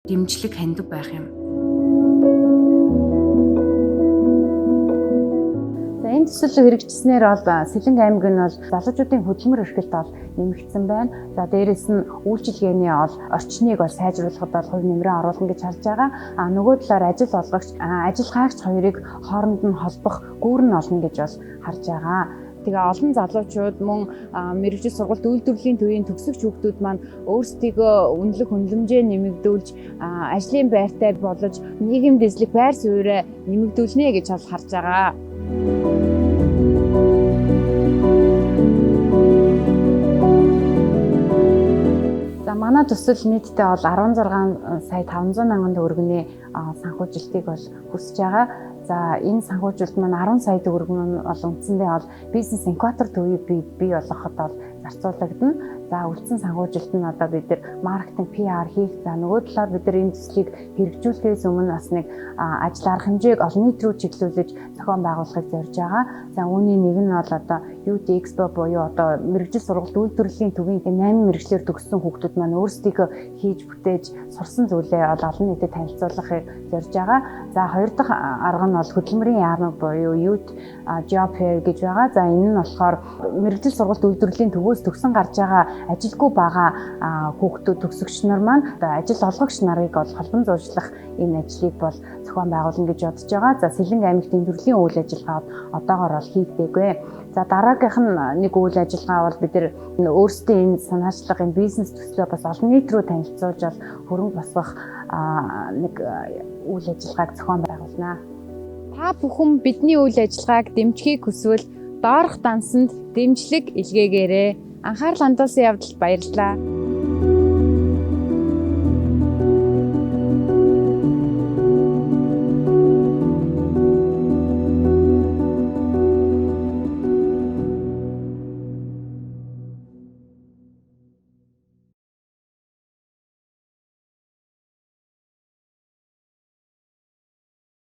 дэмжлэг хандив байх юм. Энэ төсөл хэрэгжснээр бол Сэлэнг аймаг нь бол залуучуудын хөдөлмөр эрхлэлт бол нэмэгдсэн байна. За дээрэс нь үйлчилгээний орчныг бол сайжруулахад бол хувь нэмрээ оруулна гэж харж байгаа. Нөгөө талаар ажил олгогч, ажиллагаач хоёрыг хооронд нь холбох гүүр нь олно гэж бол харж байгаа. Тэгээ олон залуучууд мөн мэргэжил сургалт үйлдвэрлэлийн төвийн төгсөгч хүүхдүүд маань өөрсдийгөө үнэлэх үнэлэмжээ нэмэгдүүлж ажлын байртай болж нийгэм дэслэх байр сууриа нэмэгдүүлнэ гэж бол харж байгаа. За манай төсөл нийтдээ бол 16 сая 500 мянган төгрөгийн санхүүжилтийг бол хүсэж байгаа. За энэ санхүүжилт маань 10 сая төгрөг нь бол үндсэндээ бол бизнес инкубатор төвийг бий болгоход бол зарцуулагдана. За үлдсэн санхүүжилт нь одоо бид нар маркетинг, PR хийх. За нөгөө талаар бид нар энэ төслийг хэрэгжүүлэхээс өмнө бас нэг ажил арга хэмжээг олон нийт рүү чиглүүлж зохион байгуулахыг зорж байгаа. За үүний нэг нь бол одоо Youth Expo буюу одоо мэргэжил сургалт үйлдвэрлэлийн төвийн 8 мэргэжлэр төгссөн хүүхдүүд маань өөрсдийгөө хийж бүтээж сурсан зүйлээ олон нийтэд танилцуулахыг зорж байгаа. За хоёр дахь арга нь бол хөдөлмөрийн яамаг буюу Youth Job Fair гэж байгаа. За энэ нь болохоор мэргэжил сургалт үйлдвэрлэлийн төвөөс төгсөн гарч байгаа ажилгүй байгаа хүүхдүүд төгсөгч нар маань одоо ажил олгогч нарыг бол холбон зуршлах энэ ажлыг бол зохион байгуулна гэж бодож байгаа. За Сэлэнг аймагт энэ төрлийн үйл ажиллагаа одоогоор бол хийгдээгүй. За дараагийнх нь нэг үйл ажиллагаа бол бид нар өөрсдийн энэ санаачлага, энэ бизнес төслөө бас олон нийт рүү танилцуулж бол хөрөнгө босгох нэг үйл ажиллагааг зохион байгуулнаа. Та бүхэн бидний үйл ажиллагааг дэмжихийг хүсвэл доорх дансанд дэмжлэг илгээгээрэй. Анхаарал хандуулсан явдалд баярлалаа.